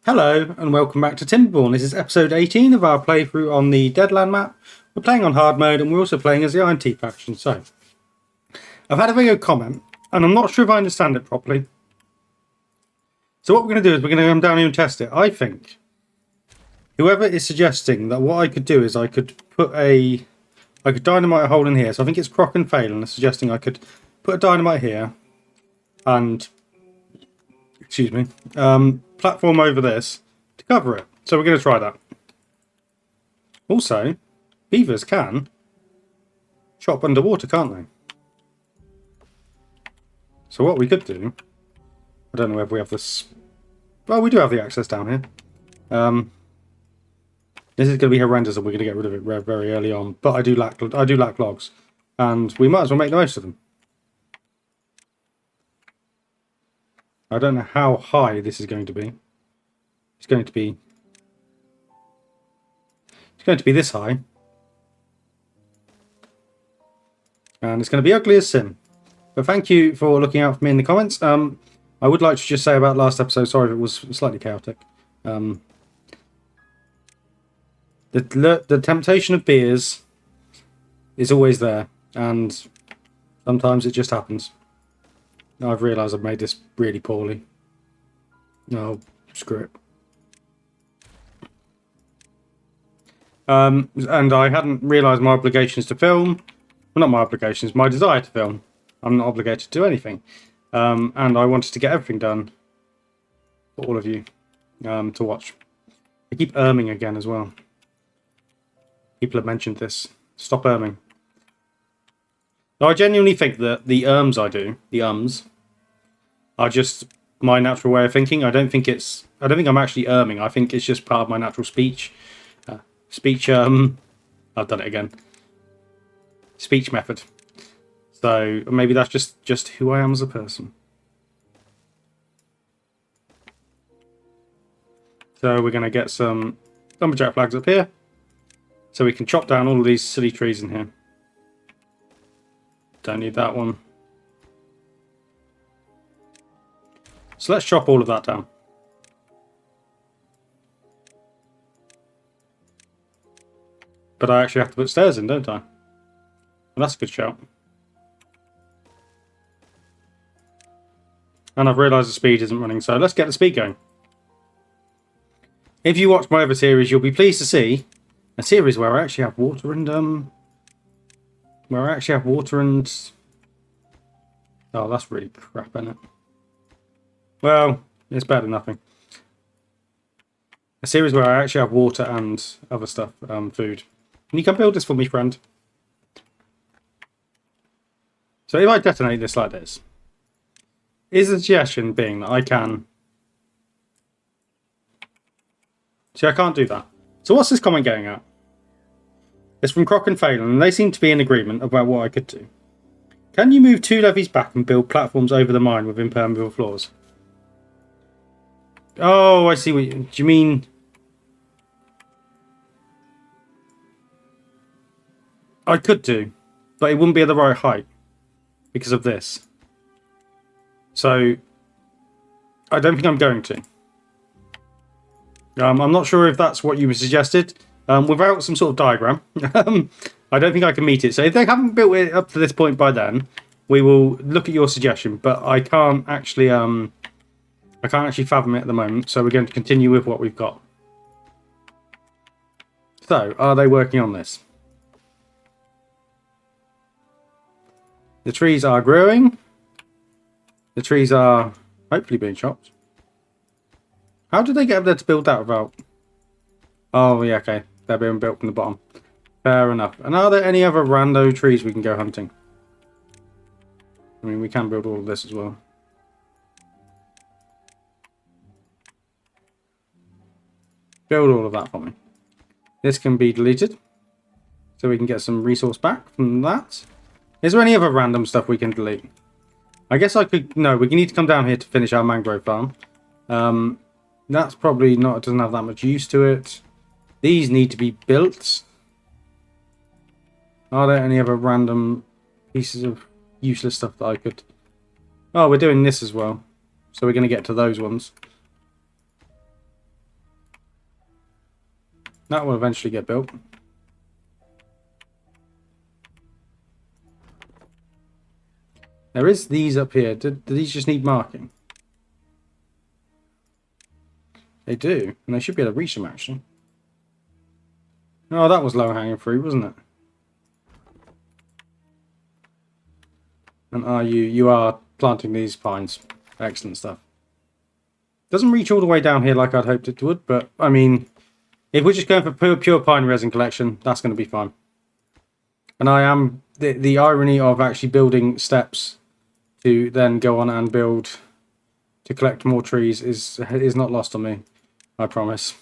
Hello and welcome back to Timberborn. This is episode 18 of our playthrough on the Deadland map. We're playing on hard mode and we're also playing as the Ironteeth faction. So, I've had a video comment and I'm not sure if I understand it properly. So what we're going to do is we're going to come down here and test it. I think whoever is suggesting that what I could do is I could dynamite a hole in here. So I think it's Croc and Phelan is suggesting I could put a dynamite here and platform over this to cover it. So we're going to try that. Also, beavers can chop underwater, can't they? So what we could do, I don't know if we have this. Well, we do have the access down here. This is going to be horrendous, and we're going to get rid of it very early on. But I do lack logs, and we might as well make the most of them. I don't know how high this is going to be. It's going to be this high. And it's going to be ugly as sin. But thank you for looking out for me in the comments. I would like to just say about last episode, sorry if it was slightly chaotic. The temptation of beers is always there. And sometimes it just happens. I've realised I've made this really poorly. No, screw it. And I hadn't realised my obligations to film. Well, not my obligations, my desire to film. I'm not obligated to do anything. And I wanted to get everything done for all of you to watch. I keep erming again as well. People have mentioned this. Stop erming. I genuinely think that the ums I do, the ums, are just my natural way of thinking. I don't think I'm actually erming. I think it's just part of my natural speech. I've done it again. Speech method. So maybe that's just who I am as a person. So we're going to get some lumberjack flags up here. So we can chop down all of these silly trees in here. Don't need that one. So let's chop all of that down. But I actually have to put stairs in, don't I? Well, that's a good shout. And I've realised the speed isn't running, so let's get the speed going. If you watch my other series, you'll be pleased to see a series where I actually have water and oh, that's really crap, isn't it? Well, it's better than nothing. A series where I actually have water and other stuff, food. Can you come build this for me, friend? So if I detonate this like this, is the suggestion being that I can... See, I can't do that. So what's this comment getting at? It's from Croc and Phelan, and they seem to be in agreement about what I could do. Can you move 2 levees back and build platforms over the mine with impermeable floors? Oh, I see what do you mean? I could do, but it wouldn't be at the right height because of this. So, I don't think I'm going to. I'm not sure if that's what you suggested. Without some sort of diagram, I don't think I can meet it. So if they haven't built it up to this point by then, we will look at your suggestion. But I can't actually fathom it at the moment. So we're going to continue with what we've got. So, are they working on this? The trees are growing. The trees are hopefully being chopped. How did they get up there to build that without... Oh, yeah, okay. They're being built from the bottom. Fair enough. And are there any other rando trees we can go hunting? I mean, we can build all of this as well. Build all of that for me. This can be deleted. So we can get some resource back from that. Is there any other random stuff we can delete? I guess I could... No, we need to come down here to finish our mangrove farm. That's probably not... It doesn't have that much use to it. These need to be built. Are there any other random pieces of useless stuff that I could... Oh, we're doing this as well. So we're going to get to those ones. That will eventually get built. There is these up here. Do these just need marking? They do, and they should be able to reach them actually. Oh, that was low hanging fruit, wasn't it? And are you are planting these pines. Excellent stuff. Doesn't reach all the way down here like I'd hoped it would, but I mean, if we're just going for pure pine resin collection, that's going to be fine. And I am the irony of actually building steps to then go on and build to collect more trees is not lost on me. I promise.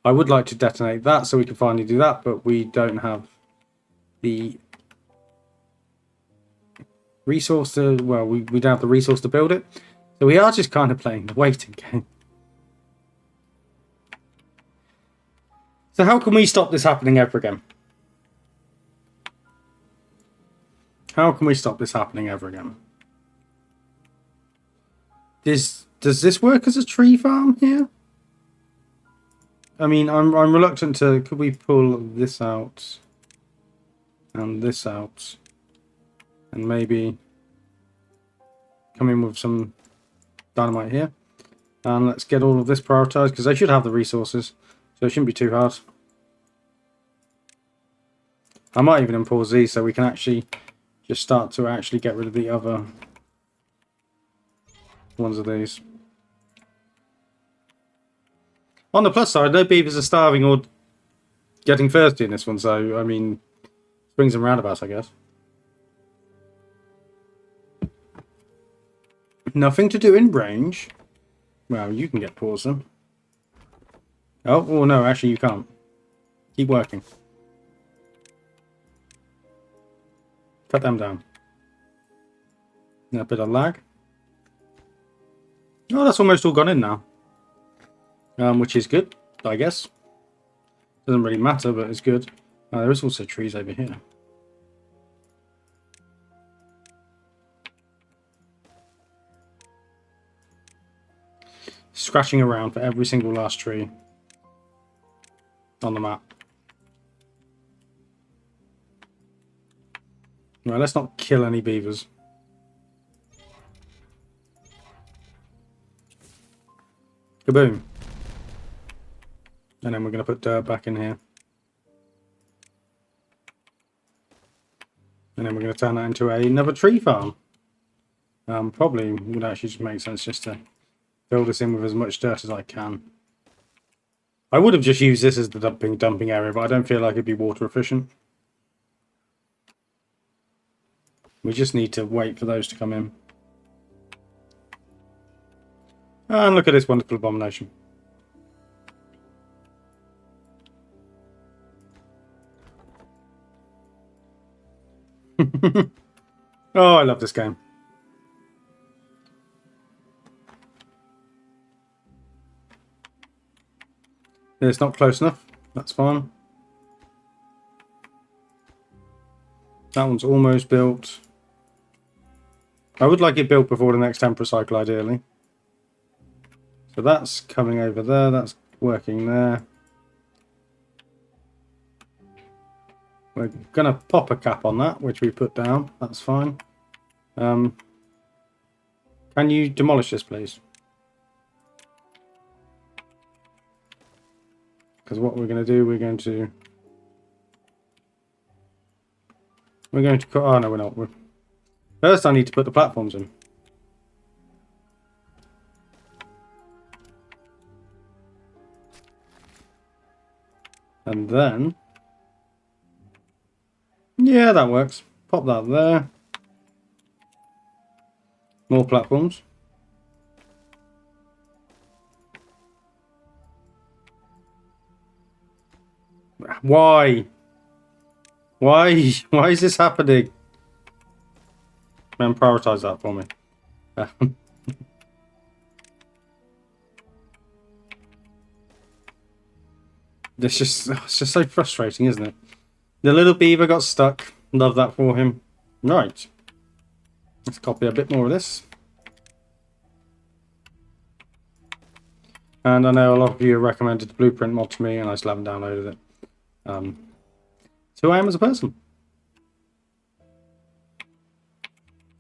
I would like to detonate that so we can finally do that, but we don't have the resource to, well, we don't have the resource to build it. So we are just kind of playing the waiting game. So how can we stop this happening ever again? How can we stop this happening ever again? Does this work as a tree farm here? I mean, I'm reluctant to. Could we pull this out and this out, and maybe come in with some dynamite here, and let's get all of this prioritized because they should have the resources, so it shouldn't be too hard. I might even import these so we can actually just start to actually get rid of the other ones of these. On the plus side, no beavers are starving or getting thirsty in this one, so, I mean, swings and roundabouts, I guess. Nothing to do in range. Well, you can get poison. Oh, no, actually you can't. Keep working. Cut them down. A bit of lag. Oh, that's almost all gone in now. Which is good, I guess. Doesn't really matter, but it's good. There is also trees over here. Scratching around for every single last tree on the map. Right, let's not kill any beavers. Kaboom. And then we're going to put dirt back in here. And then we're going to turn that into another tree farm. Probably would actually just make sense just to fill this in with as much dirt as I can. I would have just used this as the dumping area, but I don't feel like it'd be water efficient. We just need to wait for those to come in. And look at this wonderful abomination. Oh, I love this game. It's not close enough. That's fine. That one's almost built. I would like it built before the next temperate cycle, ideally. So that's coming over there. That's working there. We're going to pop a cap on that, which we put down. That's fine. Can you demolish this, please? Because what we're going to do, we're going to oh no, we're not. First I need to put the platforms in. And then, yeah, that works. Pop that there. More platforms. Why? Why is this happening? Man, prioritize that for me. It's just so frustrating, isn't it? The little beaver got stuck. Love that for him. Right. Let's copy a bit more of this. And I know a lot of you have recommended the Blueprint mod to me, and I still haven't downloaded it. It's who I am as a person.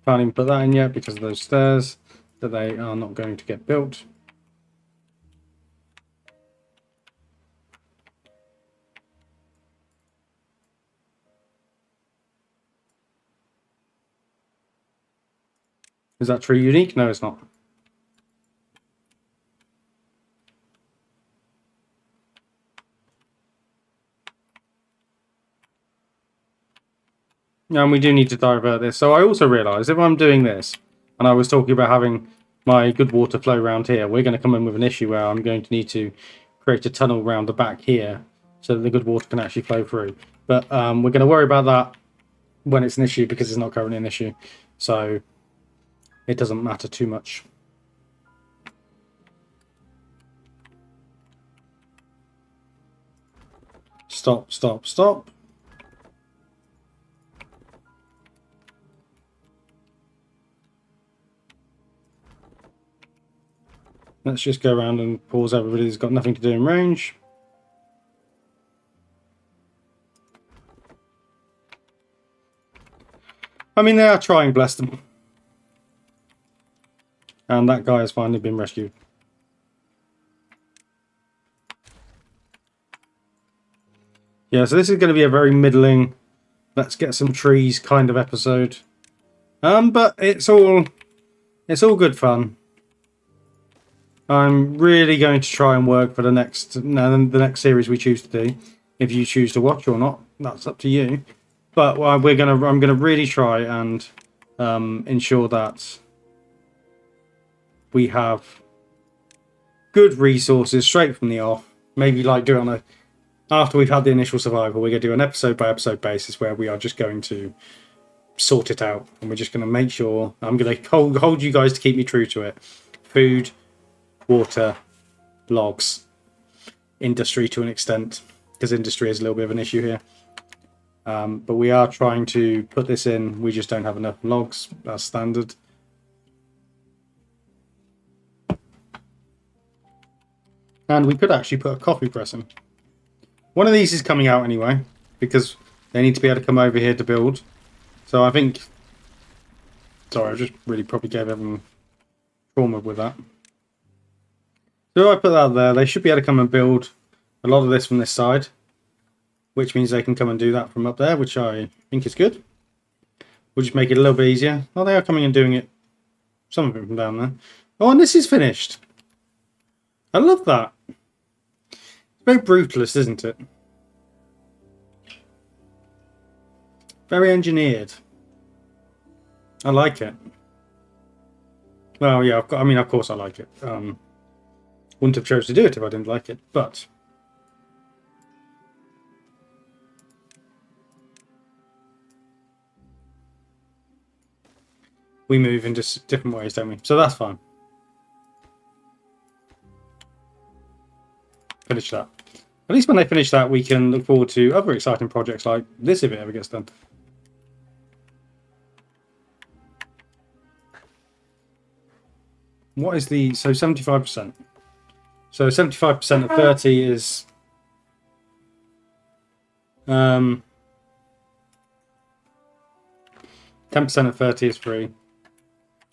Can't even put that in yet because of those stairs that they are not going to get built. Is that tree unique? No, it's not. And we do need to divert this. So I also realised if I'm doing this, and I was talking about having my good water flow around here, we're going to come in with an issue where I'm going to need to create a tunnel around the back here so that the good water can actually flow through. But we're going to worry about that when it's an issue because it's not currently an issue. So it doesn't matter too much. Stop, stop, stop. Let's just go around and pause everybody who's got nothing to do in range. I mean, they are trying, bless them. And that guy has finally been rescued. Yeah, so this is going to be a very middling, let's get some trees kind of episode. But it's all good fun. I'm really going to try and work for the next series we choose to do. If you choose to watch or not, that's up to you. But I'm gonna really try and ensure that we have good resources straight from the off. Maybe like do it on after we've had the initial survival, we're gonna do an episode by episode basis where we are just going to sort it out, and we're just gonna make sure. I'm gonna hold you guys to keep me true to it. Food, water, logs, industry to an extent, because industry is a little bit of an issue here. But we are trying to put this in. We just don't have enough logs. That's standard. And we could actually put a coffee press in. One of these is coming out anyway, because they need to be able to come over here to build. So I think... Sorry, I just really probably gave everyone trauma with that. So if I put that there, they should be able to come and build a lot of this from this side, which means they can come and do that from up there, which I think is good. We'll just make it a little bit easier. Oh, they are coming and doing it. Some of it from down there. Oh, and this is finished. I love that. It's very brutalist, isn't it? Very engineered. I like it. Well, yeah, I mean, of course I like it. Wouldn't have chose to do it if I didn't like it, but... we move in just different ways, don't we? So that's fine. Finish that. At least when they finish that, we can look forward to other exciting projects like this if it ever gets done. What is the... so 75%. So 75% of 30 is... 10% of 30 is free.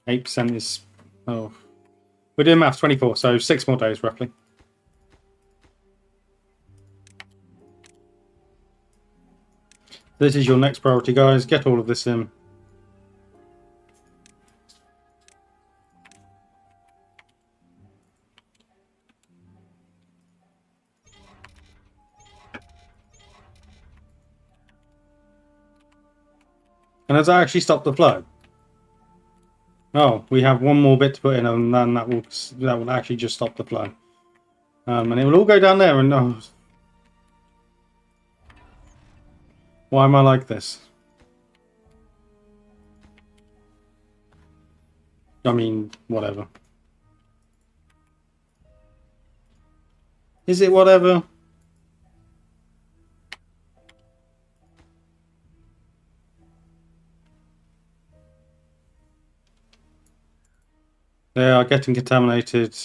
8% is... oh. We're doing maths, 24, so 6 more days roughly. This is your next priority, guys. Get all of this in. And has that actually stopped the flow? Oh, we have one more bit to put in, and then that will actually just stop the flow. And it will all go down there. And oh, why am I like this? I mean, whatever. Is it whatever? They are getting contaminated.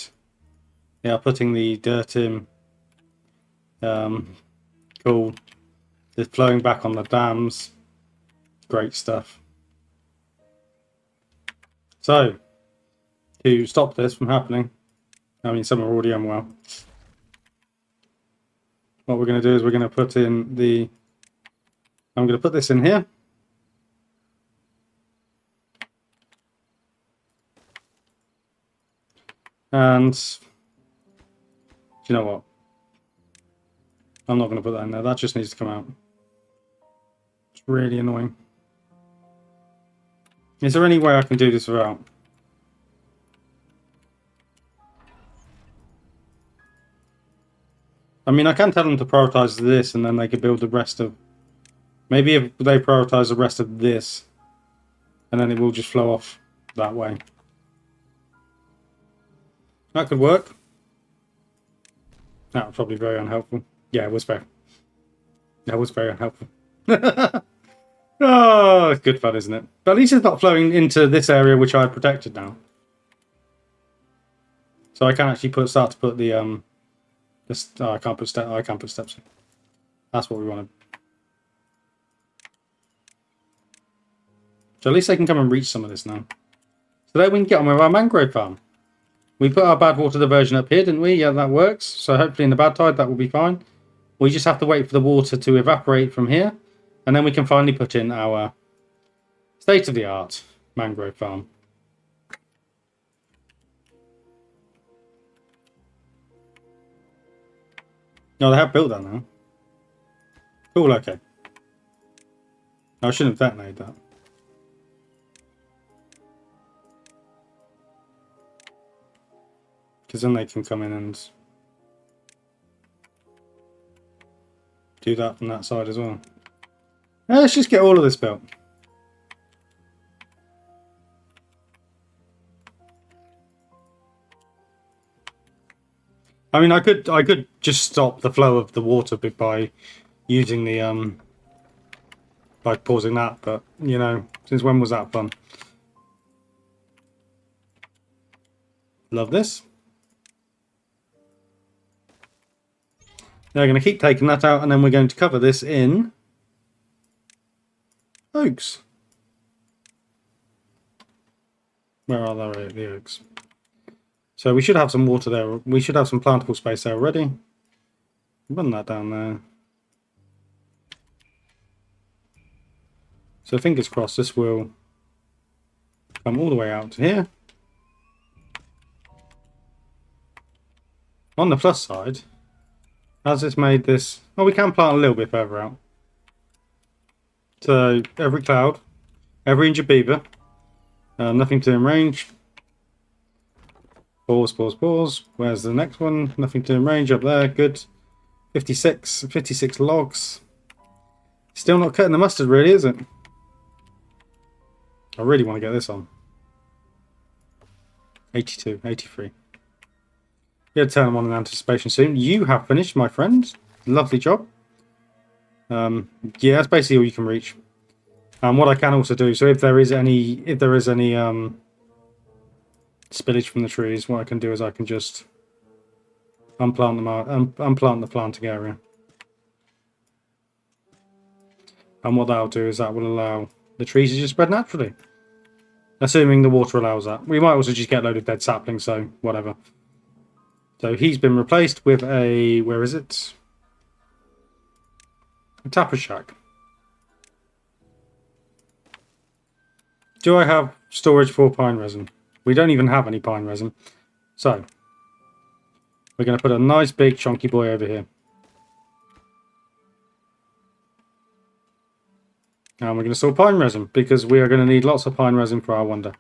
Yeah, putting the dirt in. Cool. It's flowing back on the dams. Great stuff. So, to stop this from happening, I mean, some are already unwell. What we're going to do is we're going to put in the... I'm going to put this in here. And do you know what? I'm not going to put that in there. That just needs to come out. It's really annoying. Is there any way I can do this without? I mean, I can tell them to prioritize this and then they could build the rest of... Maybe if they prioritize the rest of this and then it will just flow off that way. That could work. That was probably very unhelpful. Yeah, it was very... That was very unhelpful. Oh, it's good fun, isn't it? But at least it's not flowing into this area which I protected now. So I can actually start to put the oh, I can't put steps in. That's what we wanted. So at least they can come and reach some of this now. So then we can get on with our mangrove farm. We put our bad water diversion up here, didn't we? Yeah, that works. So hopefully in the bad tide that will be fine. We just have to wait for the water to evaporate from here. And then we can finally put in our state-of-the-art mangrove farm. No, they have built that now. Cool, okay. I shouldn't have detonated that. Because then they can come in and do that from that side as well. Let's just get all of this built. I mean, I could just stop the flow of the water by using the by pausing that, but you know, since when was that fun? Love this. Now we're going to keep taking that out, and then we're going to cover this in oaks. Where are the oaks? So we should have some water there. We should have some plantable space there already. Run that down there. So fingers crossed this will come all the way out to here. On the plus side, has this made this... Oh, we can plant a little bit further out. So every cloud, every inch of beaver, nothing to in range. Pause, pause, pause. Where's the next one? Nothing to in range up there. Good. 56 logs. Still not cutting the mustard, really, is it? I really want to get this on. 82, 83. Yeah, turn them on in anticipation soon. You have finished, my friend. Lovely job. Yeah, that's basically all you can reach. And what I can also do, so if there is any spillage from the trees, what I can do is I can just unplant them out, unplant the planting area. And what that'll do is that will allow the trees to just spread naturally. Assuming the water allows that. We might also just get a load of dead saplings, so whatever. So he's been replaced with a... Where is it? A tapper shack. Do I have storage for pine resin? We don't even have any pine resin. So, we're going to put a nice big chunky boy over here. And we're going to store pine resin because we are going to need lots of pine resin for our wonder.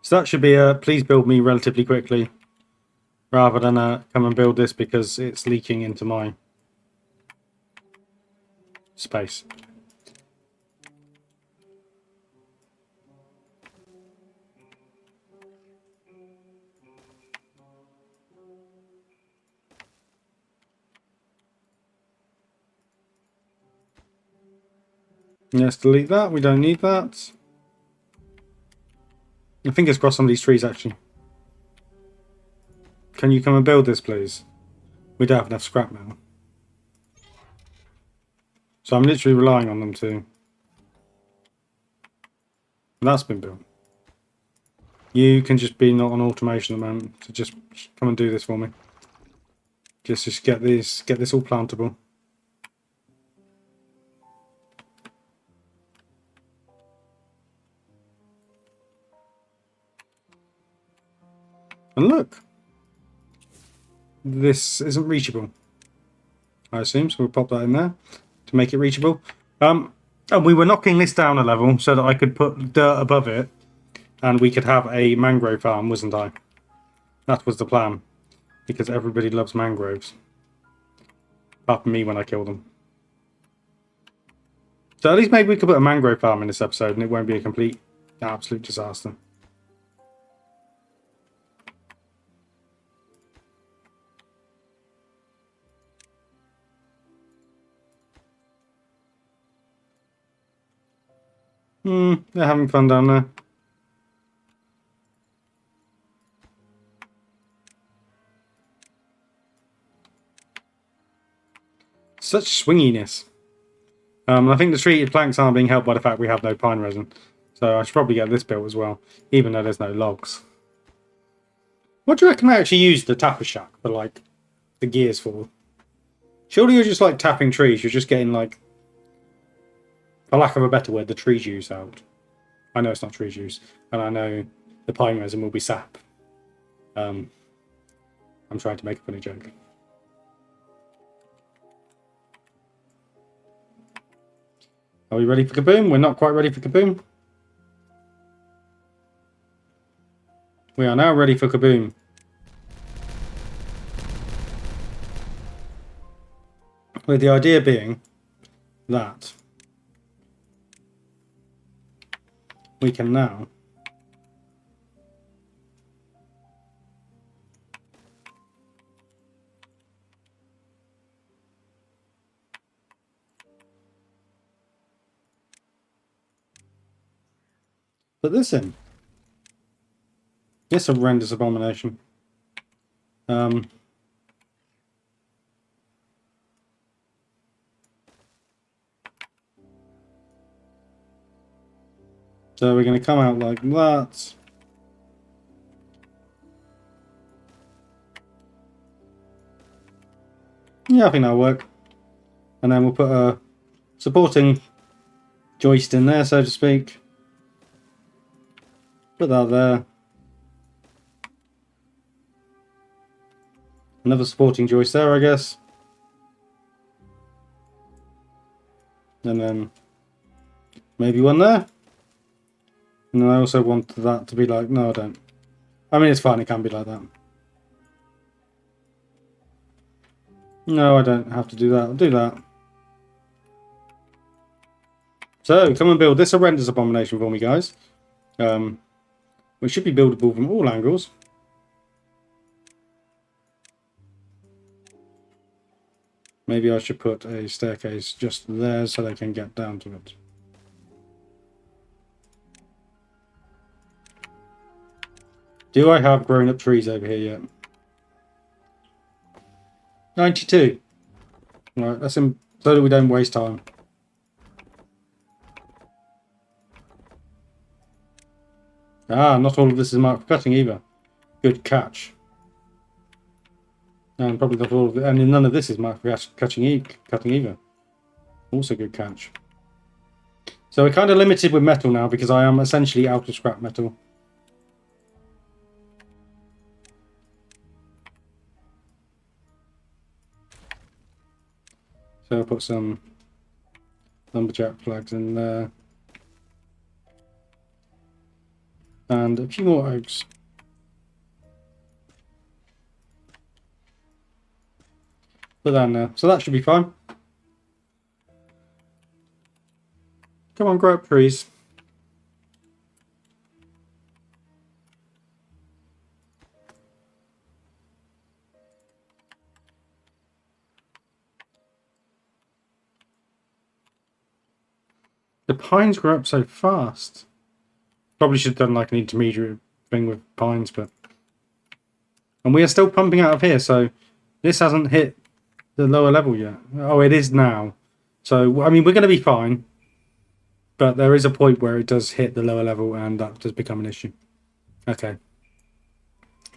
So that should be a please build me relatively quickly rather than come and build this because it's leaking into my space. Yes, delete that. We don't need that. Fingers crossed some of these trees actually. Can you come and build this, please? We don't have enough scrap metal. So I'm literally relying on them to. That's been built. You can just be not on automation at the moment, so just come and do this for me. Just get this all plantable. And look, this isn't reachable, I assume, so we'll pop that in there to make it reachable. And we were knocking this down a level so that I could put dirt above it and we could have a mangrove farm, wasn't I? That was the plan, because everybody loves mangroves. Apart from me when I kill them. So at least maybe we could put a mangrove farm in this episode and it won't be a complete, absolute disaster. They're having fun down there. Such swinginess. I think the treated planks aren't being helped by the fact we have no pine resin. So I should probably get this built as well, even though there's no logs. What do you reckon I actually use the tapper shack for, like, the gears for? Surely you're just, like, tapping trees. You're just getting, like, for lack of a better word, the tree juice out. I know it's not tree juice, and I know the pine resin will be sap. I'm trying to make a funny joke. Are we ready for kaboom? We're not quite ready for kaboom. We are now ready for kaboom. With the idea being that we can now put this in. This horrendous abomination. So we're going to come out like that. Yeah, I think that'll work. And then we'll put a supporting joist in there, so to speak. Put that there. Another supporting joist there, I guess. And then maybe one there. And then I also want that to be like, no, I don't. I mean, it's fine, it can be like that. No, I don't have to do that. I'll do that. So, come and build this horrendous abomination for me, guys. Which should be buildable from all angles. Maybe I should put a staircase just there so they can get down to it. Do I have grown-up trees over here yet? 92. Right, that's in, so that we don't waste time. Ah, not all of this is marked for cutting either. Good catch. And probably not all of it, and none of this is marked for cutting either. Also good catch. So we're kind of limited with metal now because I am essentially out of scrap metal. So I'll put some lumberjack flags in there. And a few more oaks. Put that in there. So that should be fine. Come on, grow up trees. The pines grow up so fast. Probably should have done like an intermediate thing with pines, but... And we are still pumping out of here, so this hasn't hit the lower level yet. Oh, it is now. So, I mean, we're going to be fine. But there is a point where it does hit the lower level and that does become an issue. Okay.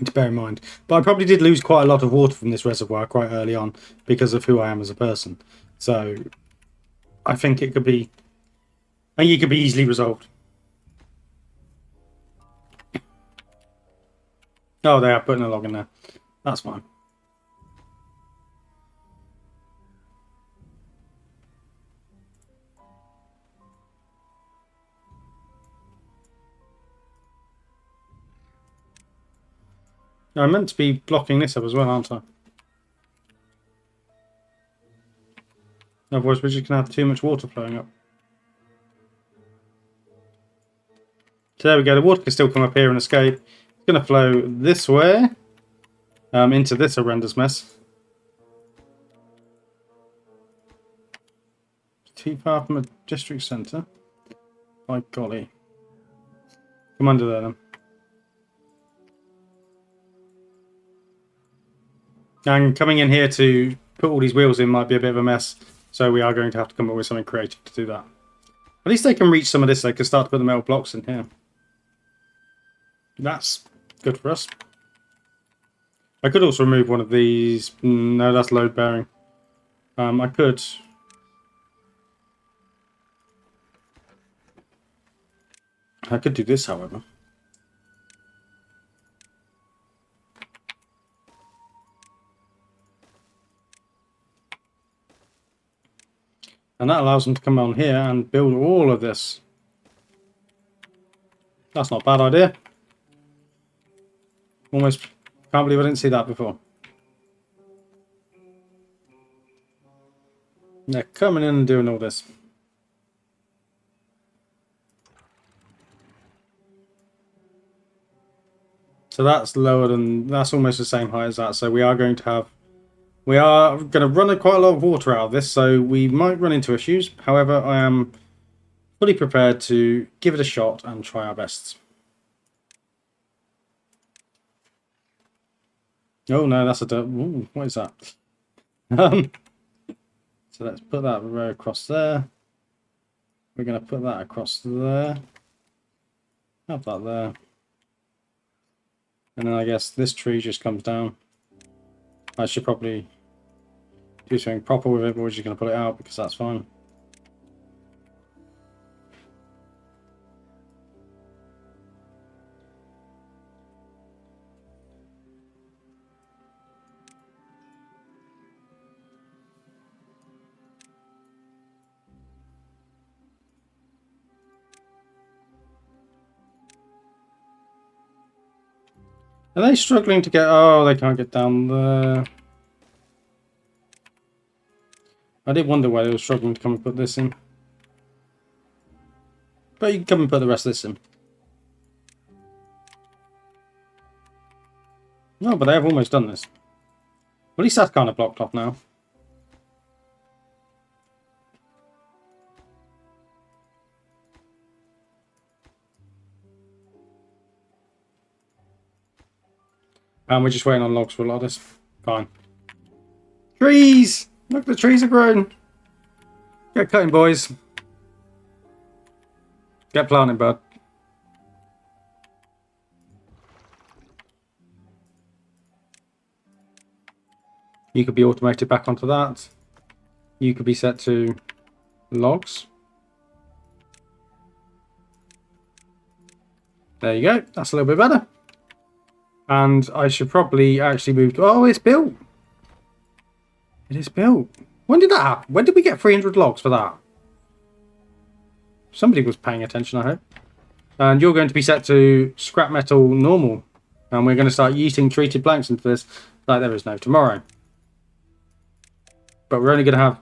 To bear in mind. But I probably did lose quite a lot of water from this reservoir quite early on because of who I am as a person. So, I think it could be... I think it could be easily resolved. Oh, they are putting a log in there. That's fine. I'm meant to be blocking this up as well, aren't I? Otherwise, we're just going to have too much water flowing up. So there we go. The water can still come up here and escape. It's going to flow this way into this horrendous mess. Too far from a district centre. By golly. Come under there then. And coming in here to put all these wheels in might be a bit of a mess. So we are going to have to come up with something creative to do that. At least they can reach some of this. They can start to put the metal blocks in here. That's good for us. I could also remove one of these. No, that's load bearing. I could... I could do this, however. And that allows them to come on here and build all of this. That's not a bad idea. Almost can't believe I didn't see that before. They're coming in and doing all this. So that's lower than, that's almost the same height as that. So we are going to run quite a lot of water out of this, so we might run into issues. However, I am fully prepared to give it a shot and try our best. Oh no, that's a dirt. Ooh, what is that? So let's put that row across there. We're going to put that across there. Have that there. And then I guess this tree just comes down. I should probably do something proper with it, but we're just going to put it out because that's fine. Are they struggling to get... Oh, they can't get down there. I did wonder why they were struggling to come and put this in. But you can come and put the rest of this in. No, but they have almost done this. At least that's kind of blocked off now. And we're just waiting on logs for a lot of this. Fine. Trees! Look, the trees are grown. Get cutting, boys. Get planting, bud. You could be automated back onto that. You could be set to logs. There you go. That's a little bit better. And I should probably actually move to... Oh, it's built. It is built. When did that happen? When did we get 300 logs for that? Somebody was paying attention, I hope. And you're going to be set to scrap metal normal. And we're going to start yeeting treated planks into this like there is no tomorrow. But we're only going to have...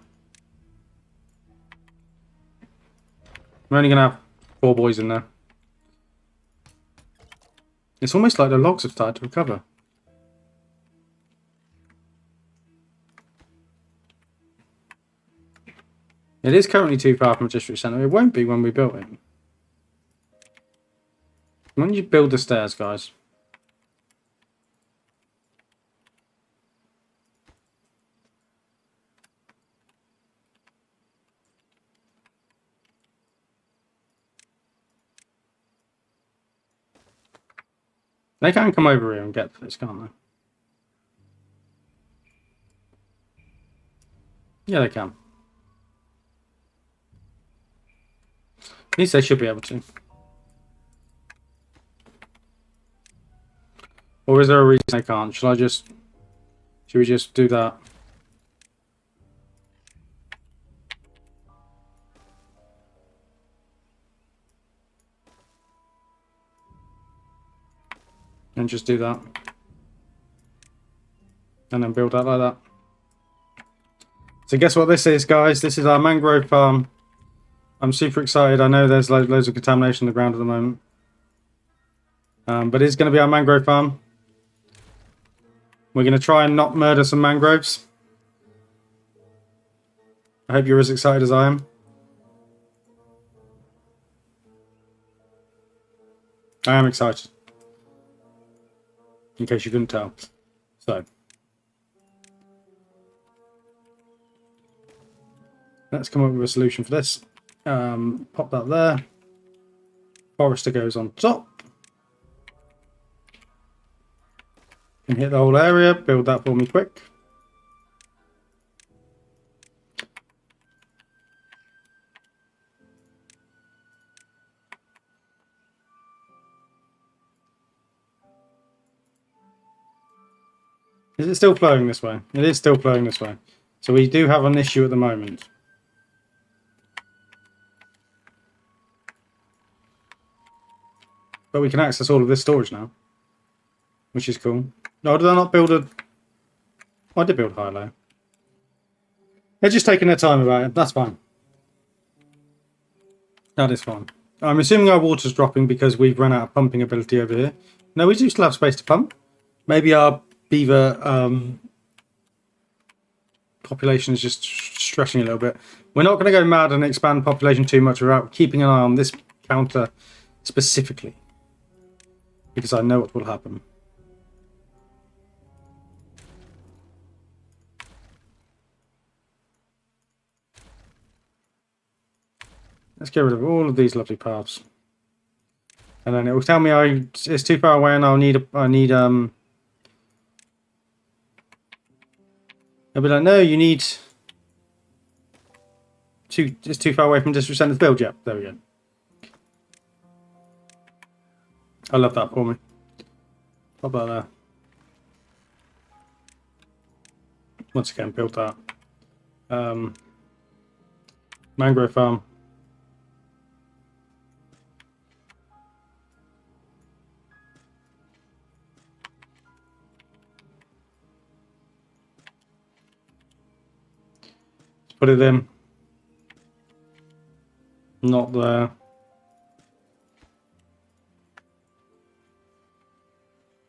We're only going to have 4 boys in there. It's almost like the logs have started to recover. It is currently too far from a district centre. It won't be when we build it. Why don't you build the stairs, guys? They can come over here and get this, can't they? Yeah, they can. At least they should be able to. Or is there a reason they can't? Should we just do that? And just do that. And then build that like that. So guess what this is, guys? This is our mangrove farm. I'm super excited. I know there's loads of contamination on the ground at the moment. But it's going to be our mangrove farm. We're going to try and not murder some mangroves. I hope you're as excited as I am. I am excited. In case you couldn't tell. So. Let's come up with a solution for this. Pop that there. Forester goes on top. Can hit the whole area. Build that for me quick. Is it still flowing this way? It is still flowing this way. So we do have an issue at the moment. But we can access all of this storage now. Which is cool. No, did I not build a... Oh, I did build high-low. They're just taking their time about it. That's fine. That is fine. I'm assuming our water's dropping because we've run out of pumping ability over here. No, we do still have space to pump. Maybe our beaver population is just stretching a little bit. We're not going to go mad and expand population too much without keeping an eye on this counter specifically. Because I know what will happen. Let's get rid of all of these lovely paths. And then it will tell me it's too far away and I'll need it'll be like, no, you need it's too far away from district centre to build. Yep, there we go. I love that for me. What about that? Once again, build that. Mangrove farm. Let's put it in. Not there.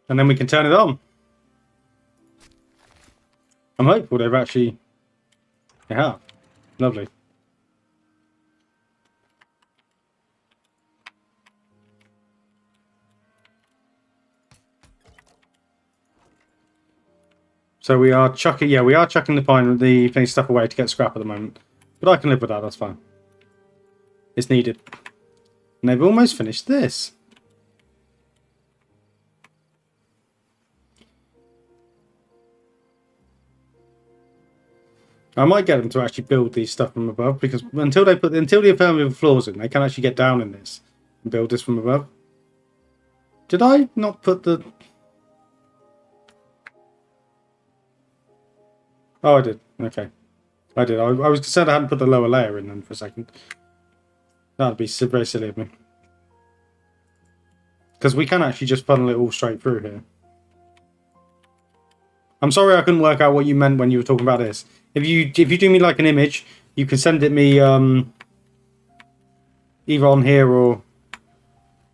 And then we can turn it on. I'm hopeful they have. Lovely. So we are chucking the stuff away to get scrap at the moment. But I can live with that, that's fine. It's needed. And they've almost finished this. I might get them to actually build these stuff from above, because until the affirmative floors in, they can actually get down in this and build this from above. Did I not put the... Oh, I did. Okay. I did. I was concerned I hadn't put the lower layer in then for a second. That'd be very silly of me. Because we can actually just funnel it all straight through here. I'm sorry I couldn't work out what you meant when you were talking about this. If you do me like an image, you can send it me either on here or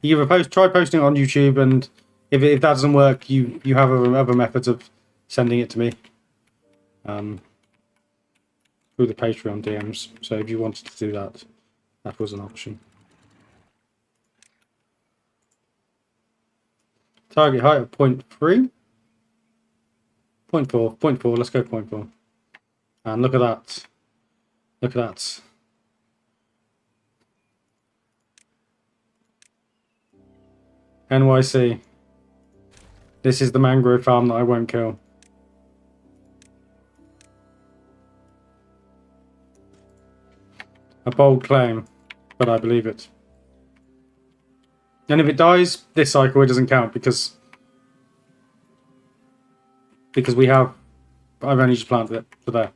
try posting it on YouTube, and if that doesn't work, you have other methods of sending it to me through the Patreon DMs. So if you wanted to do that, that was an option. Target height of 0.3. 0.4. 0.4. Let's go 0.4. And look at that. Look at that. NYC. This is the mangrove farm that I won't kill. A bold claim, but I believe it. And if it dies this cycle, it doesn't count because we have. I've only just planted it for there.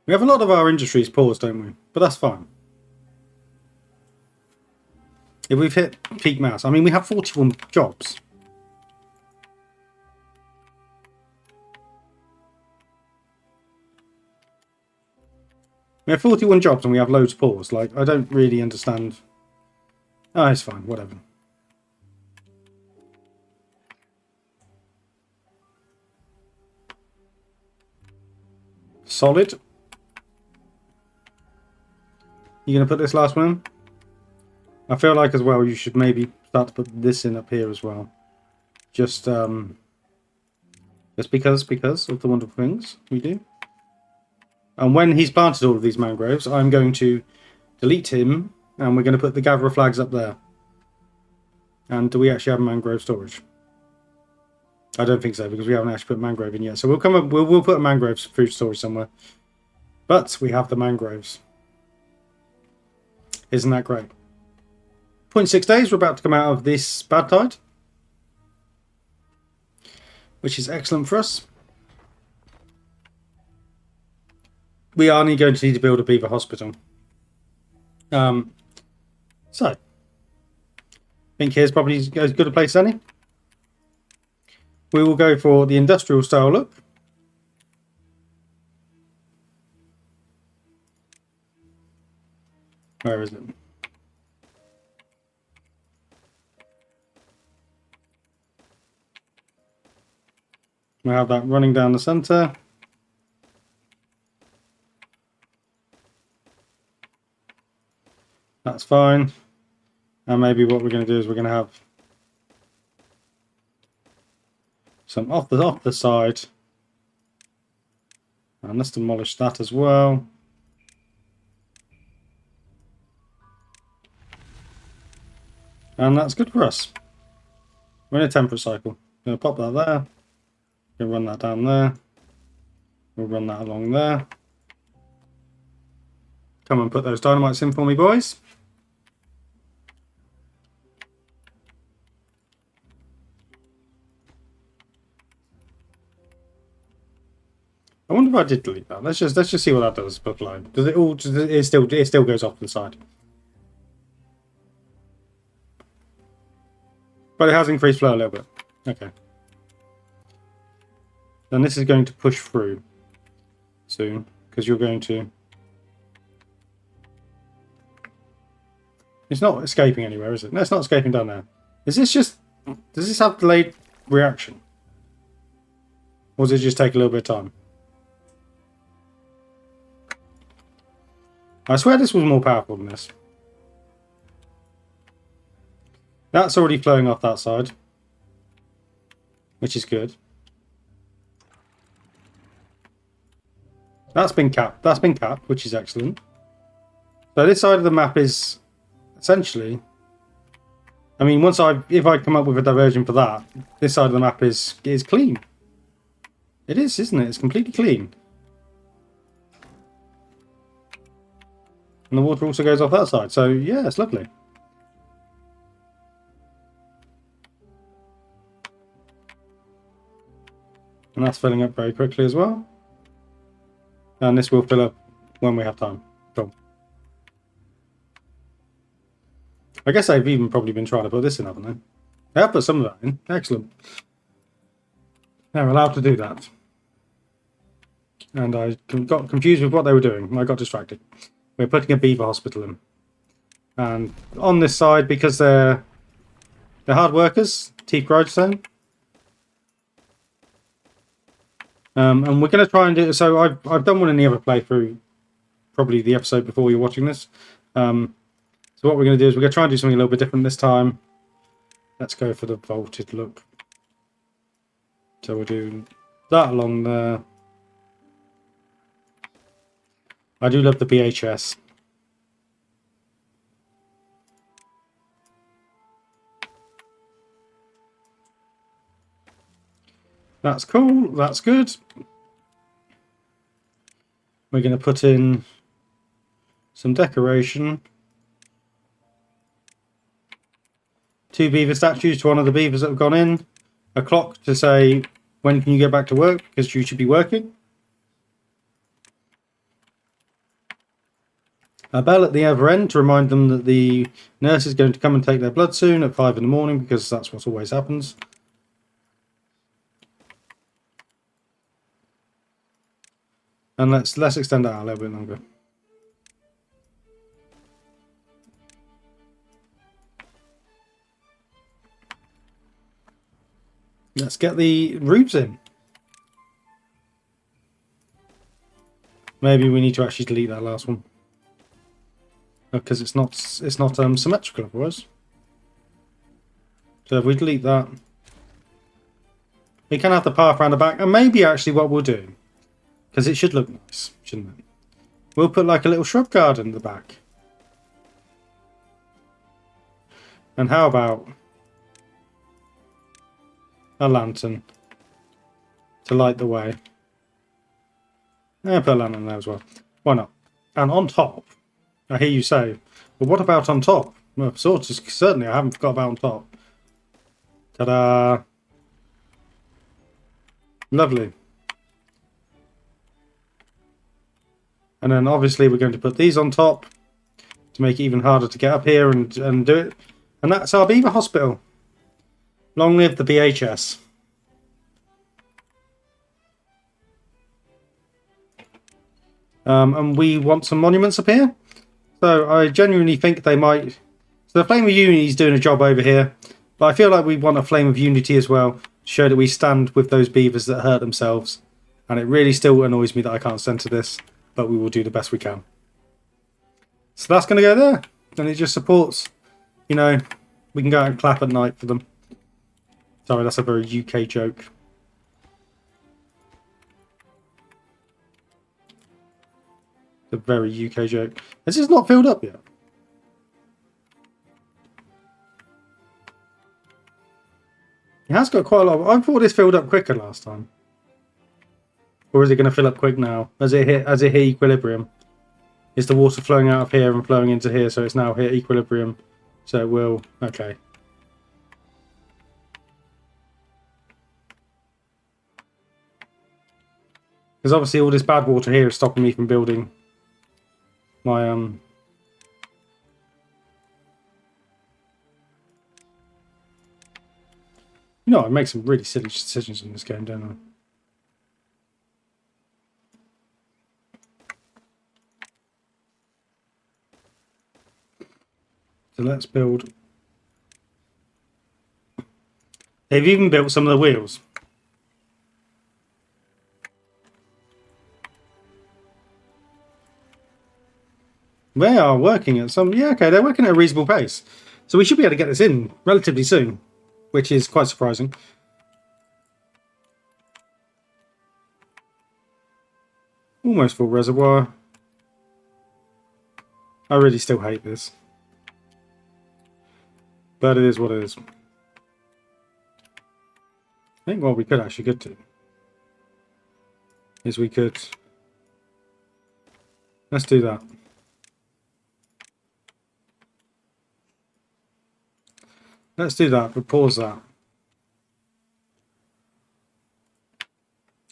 We have a lot of our industries paused, don't we? But that's fine. If we've hit peak mass, I mean, we have 41 jobs. We have 41 jobs and we have loads paused. Like, I don't really understand. Oh, it's fine, whatever. Solid. You gonna put this last one in? I feel like as well you should maybe start to put this in up here as well. Just because of the wonderful things we do. And when he's planted all of these mangroves, I'm going to delete him and we're going to put the gatherer flags up there. And do we actually have mangrove storage? I don't think so because we haven't actually put mangrove in yet. So we'll come up, we'll put a mangrove food storage somewhere. But we have the mangroves. Isn't that great? 0.6 days, we're about to come out of this bad tide. Which is excellent for us. We are going to need to build a beaver hospital. So, I think here's probably as good a place as any. We will go for the industrial style look. Where is it? We have that running down the center. That's fine. And maybe what we're going to do is we're going to have some off the side. And let's demolish that as well. And that's good for us. We're in a temperate cycle. Going to pop that there. Going to run that down there. We'll run that along there. Come and put those dynamites in for me, boys. I wonder if I did delete that. Let's just see what that does. But like, does it all? It still goes off to the side. But it has increased flow a little bit. Okay. Then this is going to push through soon because you're going to. It's not escaping anywhere, is it? No, it's not escaping down there. Is this just? Does this have delayed reaction? Or does it just take a little bit of time? I swear this was more powerful than this. That's already flowing off that side, which is good. That's been capped. That's been capped, which is excellent. So this side of the map is essentially. I mean, if I come up with a diversion for that, this side of the map is clean. It is, isn't it? It's completely clean. And the water also goes off that side. So yeah, it's lovely. And that's filling up very quickly as well. And this will fill up when we have time. Cool. I guess they've even probably been trying to put this in, haven't they? They have put some of that in. Excellent. They're allowed to do that. And I got confused with what they were doing. I got distracted. We're putting a beaver hospital in. And on this side, because they're hard workers, Teeth Grindstone. And we're going to try and do. So I've done one in the other playthrough, probably the episode before you're watching this. So what we're going to do is we're going to try and do something a little bit different this time. Let's go for the vaulted look. So we'll do that along there. I do love the BHS. That's cool. That's good. We're going to put in some decoration. 2 beaver statues to honour the beavers that have gone in. A clock to say when can you get back to work, because you should be working. A bell at the other end to remind them that the nurse is going to come and take their blood soon at 5 in the morning, because that's what always happens. And let's extend that out a little bit longer. Let's get the roofs in. Maybe we need to actually delete that last one, because it's not symmetrical otherwise. So if we delete that, we can have the path around the back, and maybe actually what we'll do, because it should look nice, shouldn't it? We'll put like a little shrub garden in the back. And how about a lantern to light the way? Yeah, put a lantern there as well. Why not? And on top, I hear you say, but what about on top? Well, certainly I haven't forgot about on top. Ta-da! Lovely. And then obviously we're going to put these on top to make it even harder to get up here and do it. And that's our beaver hospital. Long live the BHS. And we want some monuments up here. So I genuinely think they might... So the Flame of Unity is doing a job over here. But I feel like we want a Flame of Unity as well, to show that we stand with those beavers that hurt themselves. And it really still annoys me that I can't center this, but we will do the best we can. So that's going to go there. And it just supports, you know, we can go out and clap at night for them. Sorry, that's a very UK joke. A very UK joke. This is not filled up yet. It has got quite a lot. I thought this filled up quicker last time. Or is it going to fill up quick now? As it hit equilibrium? Is the water flowing out of here and flowing into here, so it's now hit equilibrium? So it will... Okay. Because obviously all this bad water here is stopping me from building my... You know, I make some really silly decisions in this game, don't I? So let's build... They've even built some of the wheels. They are working at some... Yeah, okay, they're working at a reasonable pace. So we should be able to get this in relatively soon, which is quite surprising. Almost full reservoir. I really still hate this. But it is what it is. I think what we could actually get to is we could... Let's do that. Let's do that, but pause that.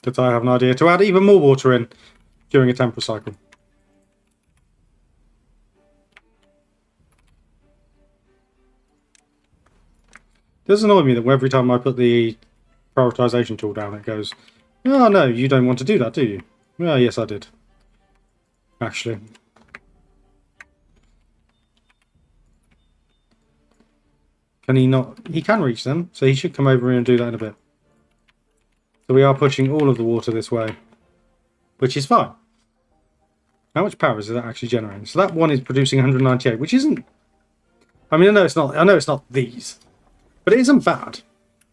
Because I have an idea to add even more water in during a temporal cycle. It does annoy me that every time I put the prioritization tool down, it goes, oh no, you don't want to do that, do you? Well, yes, I did. Actually. Can he not? He can reach them, so he should come over here and do that in a bit. So we are pushing all of the water this way, which is fine. How much power is that actually generating? So that one is producing 198, which isn't... I mean, I know it's not these, but it isn't bad,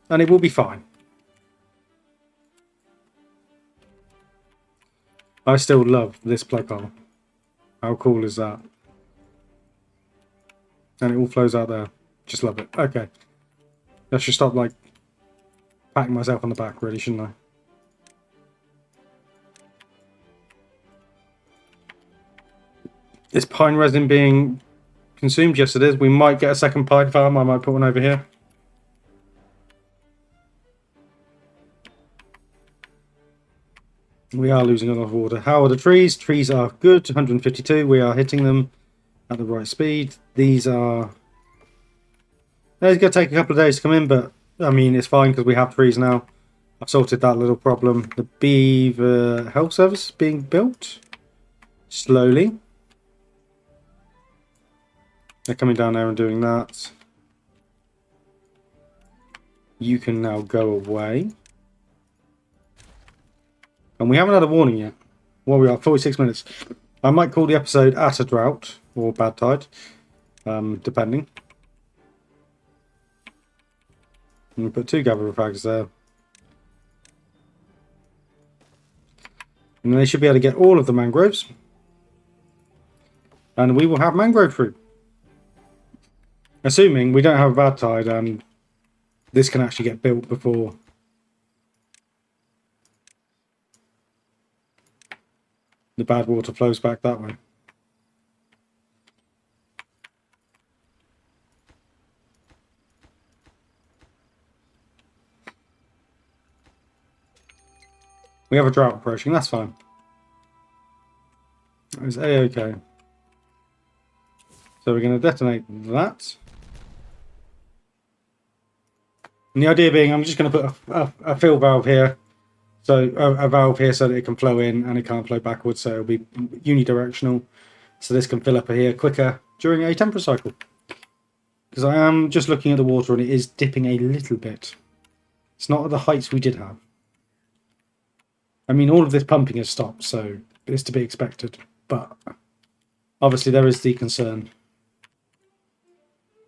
and it will be fine. I still love this plug hole. How cool is that? And it all flows out there. Just love it. Okay. I should stop, like, patting myself on the back, really, shouldn't I? Is pine resin being consumed? Yes, it is. We might get a second pine farm. I might put one over here. We are losing a lot of water. How are the trees? Trees are good. 152. We are hitting them at the right speed. These are... It's going to take a couple of days to come in, but I mean, it's fine because we have trees now. I've sorted that little problem. The beaver health service is being built slowly. They're coming down there and doing that. You can now go away. And we haven't had a warning yet. Well, we are 46 minutes. I might call the episode At a Drought or Bad Tide, depending. And we put 2 gatherer frags there. And they should be able to get all of the mangroves. And we will have mangrove fruit. Assuming we don't have a bad tide and this can actually get built before the bad water flows back that way. We have a drought approaching, that's fine. It's A-okay. So we're going to detonate that. And the idea being I'm just going to put a fill valve here. So a valve here so that it can flow in and it can't flow backwards. So it'll be unidirectional. So this can fill up here quicker during a temperature cycle. Because I am just looking at the water and it is dipping a little bit. It's not at the heights we did have. I mean, all of this pumping has stopped, so it's to be expected. But obviously there is the concern.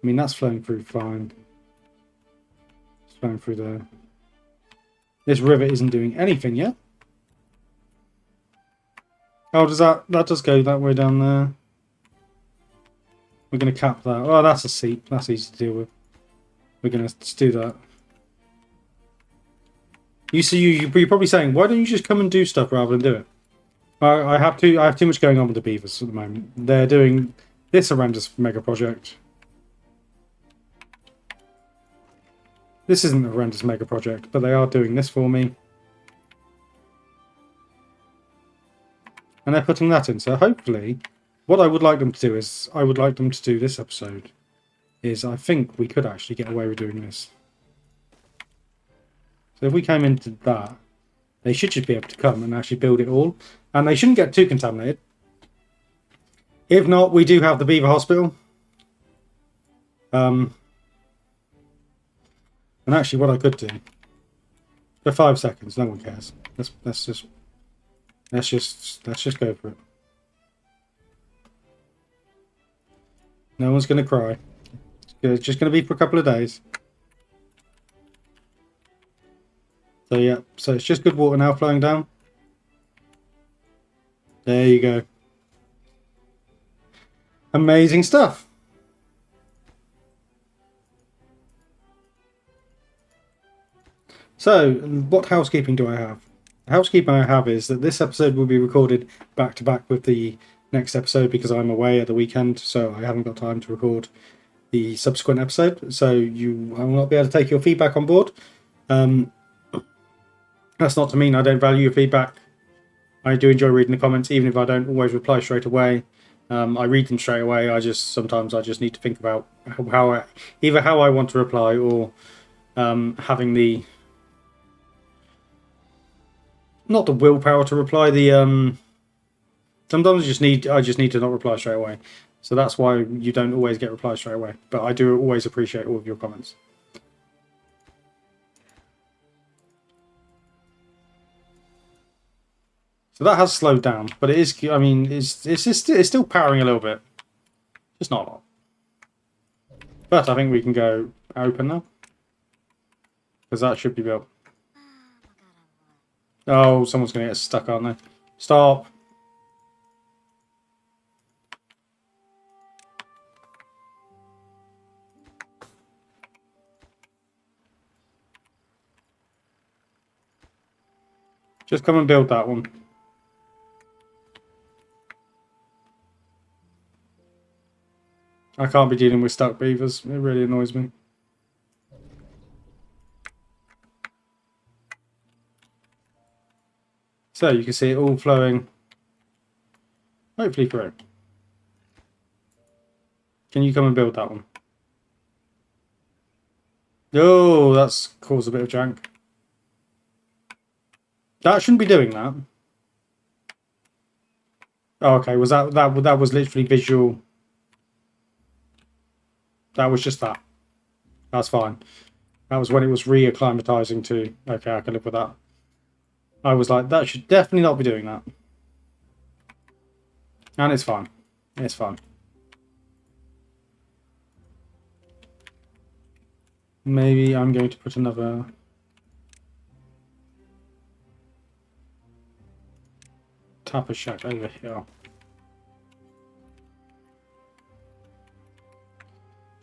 I mean, that's flowing through fine. It's flowing through there. This river isn't doing anything yet. Oh, does that does go that way down there. We're going to cap that. Oh, that's a seep. That's easy to deal with. We're going to do that. You're probably saying, why don't you just come and do stuff rather than do it? I have too much going on with the beavers at the moment. They're doing this horrendous mega project. This isn't a horrendous mega project, but they are doing this for me. And they're putting that in. So hopefully, what I would like them to do is, I would like them to do this episode, is I think we could actually get away with doing this. So if we came into that, they should just be able to come and actually build it all. And they shouldn't get too contaminated. If not, we do have the Beaver Hospital. And actually what I could do, for 5 seconds, no one cares. Let's just go for it. No one's going to cry. It's just going to be for a couple of days. So yeah, so it's just good water now flowing down. There you go. Amazing stuff. So, what housekeeping do I have? The housekeeping I have is that this episode will be recorded back to back with the next episode because I'm away at the weekend, so I haven't got time to record the subsequent episode. So I will not be able to take your feedback on board. That's not to mean I don't value your feedback. I do enjoy reading the comments, even if I don't always reply straight away. I read them straight away. Sometimes I just need to think about either how I want to reply or having the not the willpower to reply. Sometimes I just need to not reply straight away. So that's why you don't always get replies straight away. But I do always appreciate all of your comments. So that has slowed down, but it is. I mean, it's still powering a little bit, just not a lot. But I think we can go open now, because that should be built. Oh, someone's going to get stuck, aren't they? Stop. Just come and build that one. I can't be dealing with stuck beavers. It really annoys me. So you can see it all flowing, hopefully through. Can you come and build that one? Oh, that's caused a bit of jank. That shouldn't be doing that. Oh, okay. Was that was literally visual? That was just that. That's fine. That was when it was reacclimatizing to. Okay, I can live with that. I was like, that should definitely not be doing that. And it's fine. It's fine. Maybe I'm going to put another... Tapper shack over here.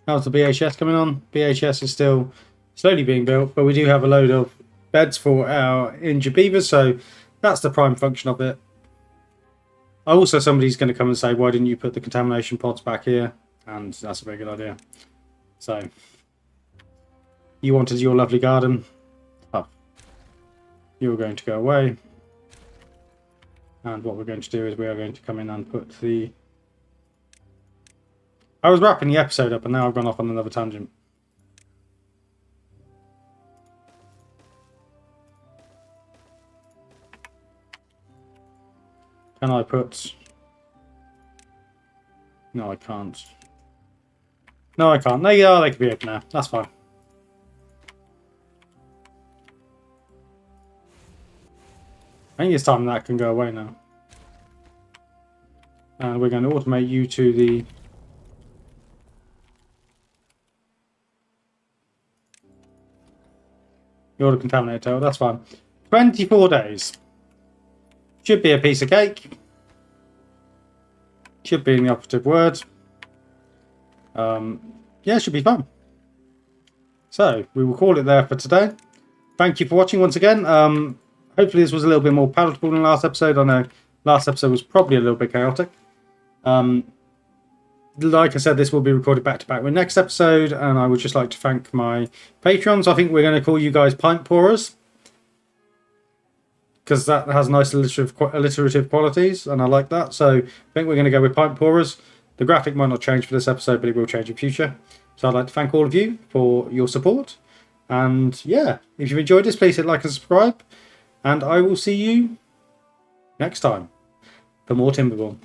How's the BHS coming on? BHS is still slowly being built, but we do have a load of beds for our injured beavers, so that's the prime function of it. Also, somebody's going to come and say, why didn't you put the contamination pods back here? And that's a very good idea. So, you wanted your lovely garden. Oh, you're going to go away. And what we're going to do is we are going to come in and put the... I was wrapping the episode up and now I've gone off on another tangent. Can I put... No, I can't. No, I can't. There you go, they can be open now. That's fine. I think it's time that can go away now. And we're going to automate you to the... You're the contaminated tail, that's fine. 24 days. Should be a piece of cake. Should be in the operative word. Yeah, it should be fun. So, we will call it there for today. Thank you for watching once again. Hopefully this was a little bit more palatable than last episode. I know last episode was probably a little bit chaotic. Like I said, this will be recorded back to back with next episode, and I would just like to thank my patrons. I think we're going to call you guys pint pourers, because that has nice alliterative qualities, and I like that. So I think we're going to go with pint pourers. The graphic might not change for this episode, but it will change in future. So I'd like to thank all of you for your support. And yeah, if you've enjoyed this, please hit like and subscribe. And I will see you next time for more Timberborn.